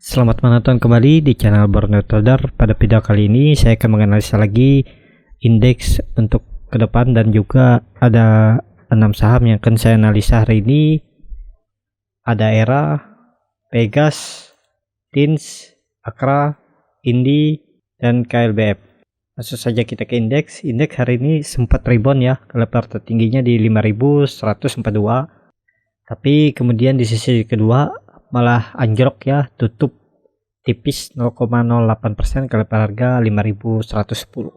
Selamat menonton kembali di channel Borneo Trader. Pada video kali ini saya akan menganalisa lagi indeks untuk ke depan dan juga ada 6 saham yang akan saya analisa hari ini. Ada ERA, Pegas, TINS, Akra, Indi, dan KLBF. Langsung saja kita ke indeks. Indeks hari ini sempat rebound ya, ke level tertingginya di 5142. Tapi kemudian di sisi kedua malah anjlok ya, tutup tipis 0,08% ke level harga 5110.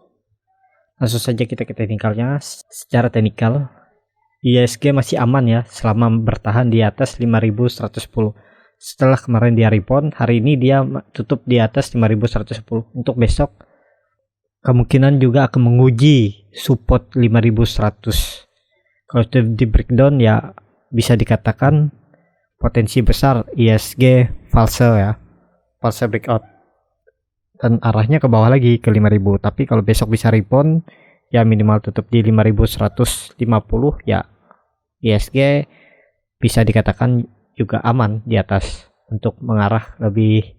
Langsung saja kita ke teknikalnya. Secara teknikal ISG masih aman ya selama bertahan di atas 5110. Setelah kemarin dia rebound, hari ini dia tutup di atas 5110. Untuk besok kemungkinan juga akan menguji support 5100. Kalau di breakdown ya bisa dikatakan potensi besar ISG false ya, false breakout, dan arahnya ke bawah lagi ke 5000. Tapi kalau besok bisa rebound ya minimal tutup di 5150 ya, ISG bisa dikatakan juga aman di atas untuk mengarah lebih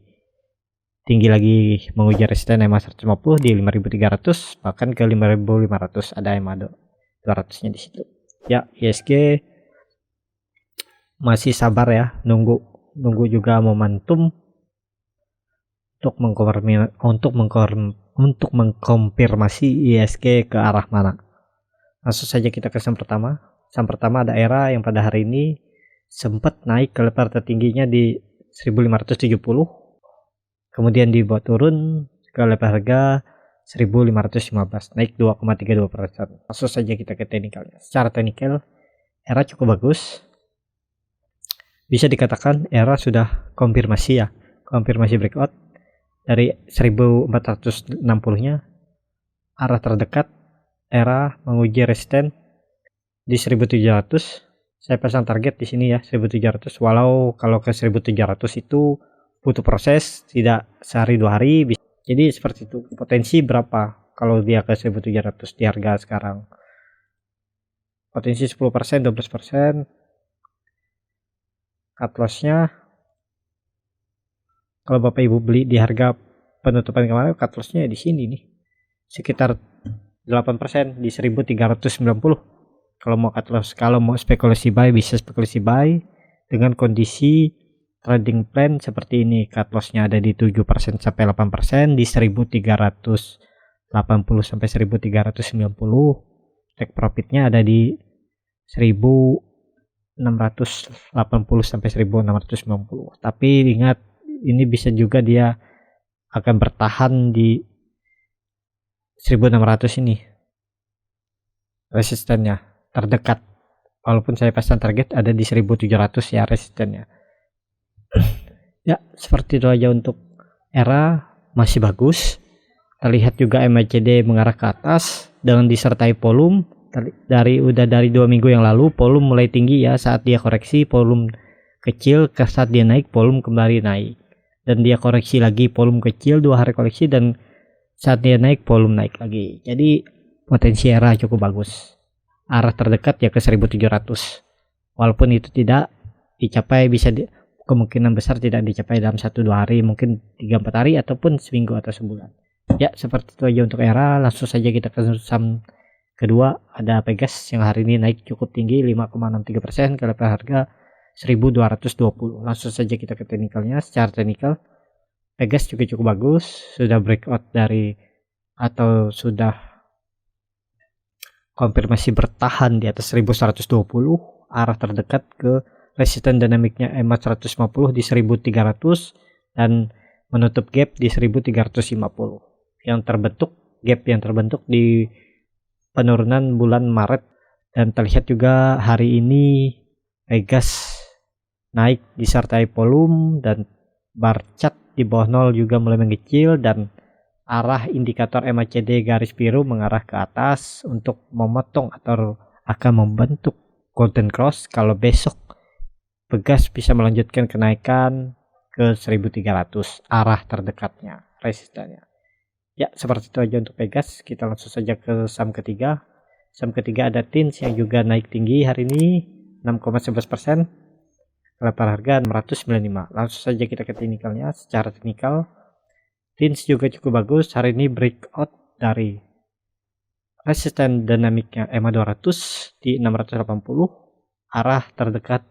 tinggi lagi, menguji resisten EMA 150 di 5300 bahkan ke 5500. Ada EMA 200 nya di situ ya. ISG masih sabar ya, nunggu juga momentum untuk mengkonfirmasi ISG ke arah mana. Langsung saja kita ke saham pertama. Saham pertama ada ERA yang pada hari ini sempat naik ke level tertingginya di 1570, kemudian dibuat turun ke level harga 1515, naik 2,32%. Langsung saja kita ke teknikalnya. Secara teknikal ERA cukup bagus, bisa dikatakan ERA sudah konfirmasi ya, konfirmasi breakout dari 1460 nya. Arah terdekat ERA menguji resisten di 1700. Saya pasang target di sini ya 1700, walau kalau ke 1700 itu butuh proses, tidak sehari dua hari. Jadi seperti itu. Potensi berapa kalau dia ke 1700 di harga sekarang? Potensi 10%, 12%. Cut lossnya kalau Bapak Ibu beli di harga penutupan kemarin, cut lossnya di sini nih, sekitar 8% di 1390. Kalau mau cut loss, kalau mau spekulasi buy, bisa spekulasi buy dengan kondisi trading plan seperti ini. Cut lossnya ada di 7% sampai 8% di 1380 sampai 1390. Take profitnya ada di 1680 sampai 1690. Tapi ingat, ini bisa juga dia akan bertahan di 1600 ini resistennya terdekat, walaupun saya pasang target ada di 1700 ya resistennya. Ya seperti itu aja untuk ERA, masih bagus. Terlihat juga MACD mengarah ke atas dengan disertai volume dari 2 minggu yang lalu. Volume mulai tinggi ya, saat dia koreksi volume kecil, ke saat dia naik volume kembali naik, dan dia koreksi lagi volume kecil, 2 hari koreksi, dan saat dia naik volume naik lagi. Jadi potensi ERA cukup bagus. Arah terdekat ya ke 1700, walaupun itu tidak dicapai, kemungkinan besar tidak dicapai dalam 1-2 hari, mungkin 3-4 hari ataupun seminggu atau sebulan ya. Seperti itu aja untuk ERA. Langsung saja kita ke saham kedua. Ada Pegas yang hari ini naik cukup tinggi 5,63% ke level harga 1220. Langsung saja kita ke teknikalnya. Secara teknikal Pegas juga cukup bagus, sudah breakout dari atau sudah konfirmasi bertahan di atas 1120. Arah terdekat ke resisten dinamiknya EMA 150 di 1300 dan menutup gap di 1350. Gap yang terbentuk di penurunan bulan Maret, dan terlihat juga hari ini Pegas naik disertai volume dan bar chart di bawah 0 juga mulai mengecil, dan arah indikator MACD garis biru mengarah ke atas untuk memotong atau akan membentuk golden cross. Kalau besok Pegas bisa melanjutkan kenaikan ke 1300, arah terdekatnya resistennya ya. Seperti itu aja untuk Pegas. Kita langsung saja ke saham ketiga. Saham ketiga ada TINS yang juga naik tinggi hari ini 6,11% kalau pada harga 695. Langsung saja kita ke teknikalnya. Secara teknikal Teens juga cukup bagus. Hari ini breakout dari resisten dinamiknya EMA 200 di 680. Arah terdekat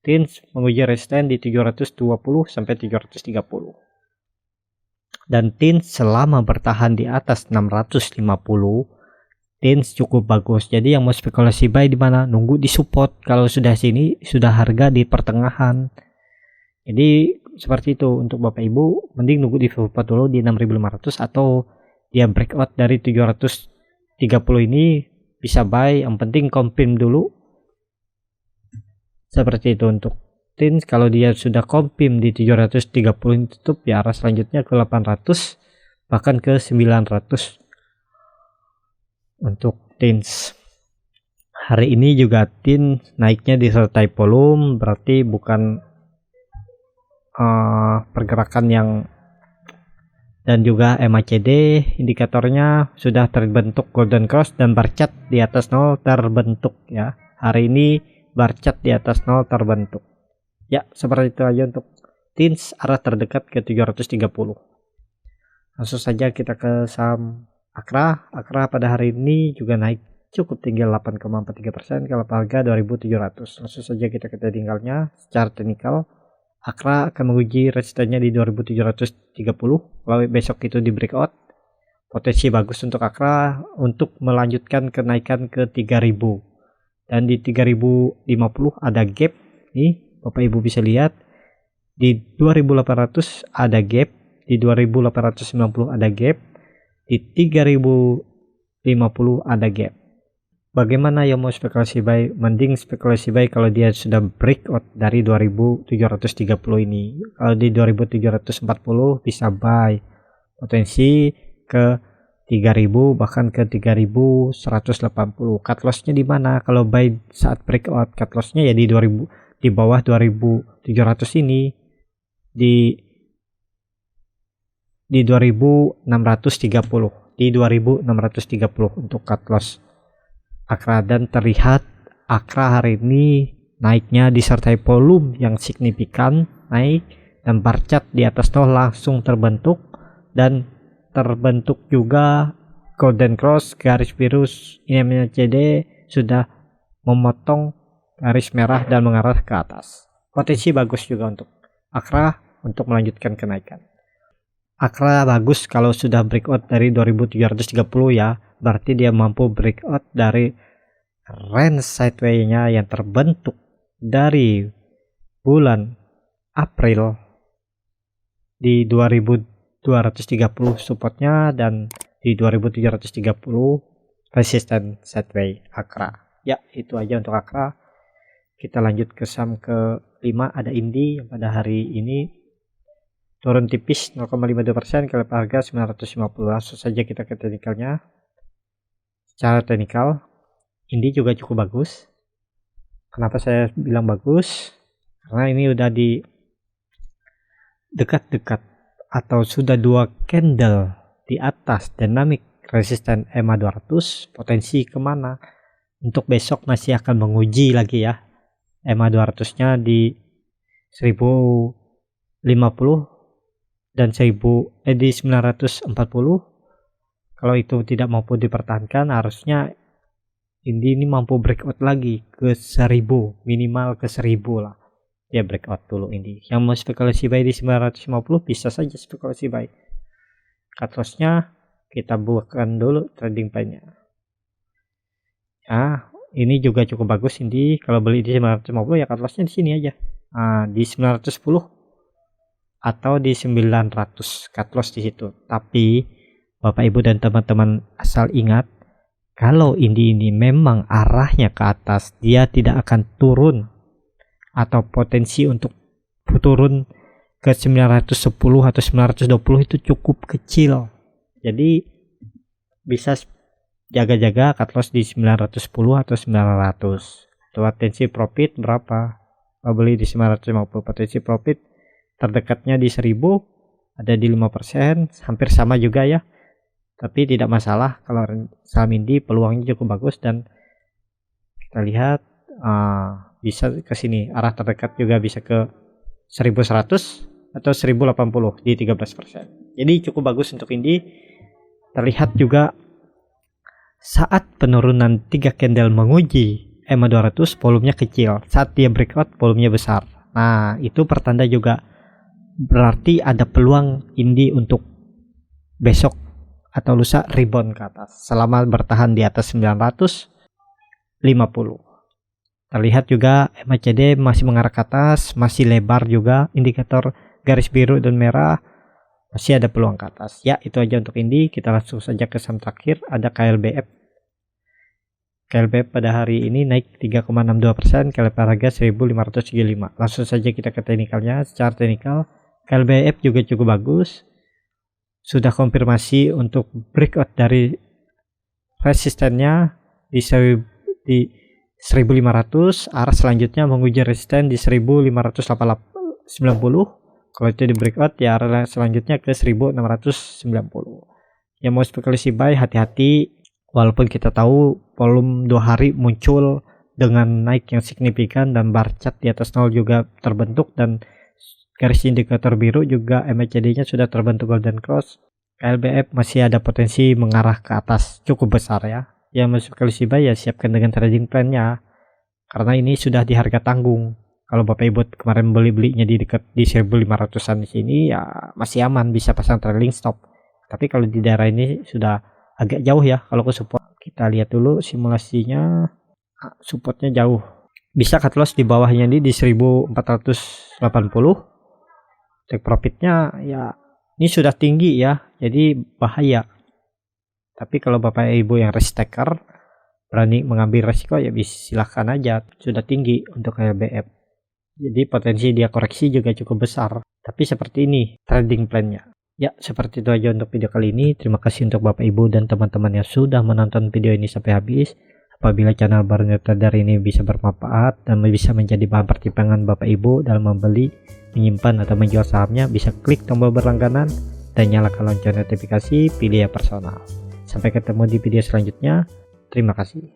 Teens menguji resisten di 320 sampai 330. Dan Teens selama bertahan di atas 650, Teens cukup bagus. Jadi yang mau spekulasi buy di mana? Nunggu di support. Kalau sudah sini sudah harga di pertengahan. Jadi seperti itu untuk Bapak Ibu, mending nunggu di support dulu di 6500 atau dia breakout dari 730 ini bisa buy. Yang penting confirm dulu. Seperti itu untuk Teens. Kalau dia sudah confirm di 730 tutup ya, arah selanjutnya ke 800 bahkan ke 900 untuk Teens. Hari ini juga Teens naiknya disertai volume, berarti bukan pergerakan yang, dan juga MACD indikatornya sudah terbentuk golden cross dan bar chart di atas 0 terbentuk ya. Hari ini bar chart di atas 0 terbentuk. Ya, seperti itu aja untuk Teens, arah terdekat ke 730. Langsung saja kita ke saham Akra. Akra pada hari ini juga naik cukup tinggi 8,43% kalau harga 2700. Langsung saja kita ke teknikalnya. Secara teknikal Akra akan menguji resistennya di 2730. Kalau besok itu di breakout, potensi bagus untuk Akra untuk melanjutkan kenaikan ke 3000. Dan di 3050 ada gap nih. Bapak Ibu bisa lihat di 2800 ada gap, di 2890 ada gap, di 3050 ada gap. Bagaimana yang mau spekulasi buy? Mending spekulasi buy kalau dia sudah breakout dari 2730 ini. Kalau di 2740 bisa buy, potensi ke 3000 bahkan ke 3180. Cut lossnya di mana? Kalau buy saat breakout, cut lossnya ya di 2000, di bawah 2700 ini, di 2630, di 2630 untuk cut loss Akra. Dan terlihat Akra hari ini naiknya disertai volume yang signifikan naik, dan bar chart di atas tuh langsung terbentuk, dan terbentuk juga golden cross garis biru MACD sudah memotong garis merah dan mengarah ke atas. Potensi bagus juga untuk Akra untuk melanjutkan kenaikan. Akra bagus kalau sudah breakout dari 2730 ya, berarti dia mampu breakout dari range sideway-nya yang terbentuk dari bulan April di 2230 supportnya, dan di 2730 resisten sideway Akra. Ya, itu aja untuk Akra. Kita lanjut ke saham ke-5, ada Indi yang pada hari ini turun tipis 0,52% kalau harga 950. Langsung saja kita ke teknikalnya. Secara teknikal Indi juga cukup bagus. Kenapa saya bilang bagus? Karena ini udah di dekat-dekat atau sudah 2 candle di atas dynamic resisten EMA 200. Potensi kemana? Untuk besok masih akan menguji lagi ya. EMA 200 nya di 1050 dan di 940. Kalau itu tidak mampu dipertahankan, harusnya ini mampu breakout lagi ke 1000, minimal ke 1000 lah. Ya breakout dulu ini. Yang mau spekulasi buy di 950 bisa saja spekulasi buy. Cut loss-nya kita buatkan dulu trading plan-nya. Ini juga cukup bagus ini. Kalau beli di 950 ya cut loss-nya di sini aja. Di 910 atau di 900 cut loss di situ. Tapi Bapak Ibu dan teman-teman asal ingat, kalau ini memang arahnya ke atas, dia tidak akan turun, atau potensi untuk turun ke 910 atau 920 itu cukup kecil. Jadi bisa jaga-jaga cut loss di 910 atau 900. Potensi profit berapa? Beli di 950, potensi profit terdekatnya di 1000, ada di 5%, hampir sama juga ya. Tapi tidak masalah, kalau saham Indi peluangnya cukup bagus. Dan kita lihat bisa ke sini, arah terdekat juga bisa ke 1100 atau 1080 di 13%. Jadi cukup bagus untuk ini. Terlihat juga saat penurunan 3 candle menguji EMA 200 volumenya kecil, saat dia breakout volumenya besar. Nah, itu pertanda juga berarti ada peluang ini untuk besok atau lusa rebound ke atas selama bertahan di atas 950. Terlihat juga MACD masih mengarah ke atas, masih lebar juga, indikator garis biru dan merah masih ada peluang ke atas. Ya, itu aja untuk ini. Kita langsung saja ke saham terakhir, ada KLBF. KLBF pada hari ini naik 3,62%, KLP harga 1535. Langsung saja kita ke teknikalnya. Secara teknikal KLBF juga cukup bagus, sudah konfirmasi untuk breakout dari resistennya di 1500, arah selanjutnya menguji resisten di 1590. Kalau itu di breakout ya arah selanjutnya ke 1690. Yang mau spekulasi buy, hati-hati, walaupun kita tahu volume 2 hari muncul dengan naik yang signifikan dan bar chart di atas 0 juga terbentuk, dan garis indikator biru juga MACD-nya sudah terbentuk golden cross. KLBF masih ada potensi mengarah ke atas cukup besar ya. Yang masuk ke buy ya siapkan dengan trading plan-nya, karena ini sudah di harga tanggung. Kalau Bapak Ibu kemarin belinya di dekat di 1500-an di sini ya masih aman, bisa pasang trailing stop. Tapi kalau di daerah ini sudah agak jauh ya. Kalau ke support kita lihat dulu simulasinya, supportnya jauh. Bisa cut loss di bawahnya ini di 1480. Take profitnya ya ini sudah tinggi ya, jadi bahaya. Tapi kalau Bapak Ibu yang risk taker berani mengambil resiko ya bisa silahkan aja, sudah tinggi untuk KLBF. Jadi potensi dia koreksi juga cukup besar. Tapi seperti ini trading plan-nya. Ya, seperti itu aja untuk video kali ini. Terima kasih untuk Bapak Ibu dan teman-teman yang sudah menonton video ini sampai habis. Apabila channel Barney Trader ini bisa bermanfaat dan bisa menjadi bahan pertimbangan Bapak Ibu dalam membeli, menyimpan atau menjual sahamnya, bisa klik tombol berlangganan dan nyalakan lonceng notifikasi, pilih ya personal. Sampai ketemu di video selanjutnya. Terima kasih.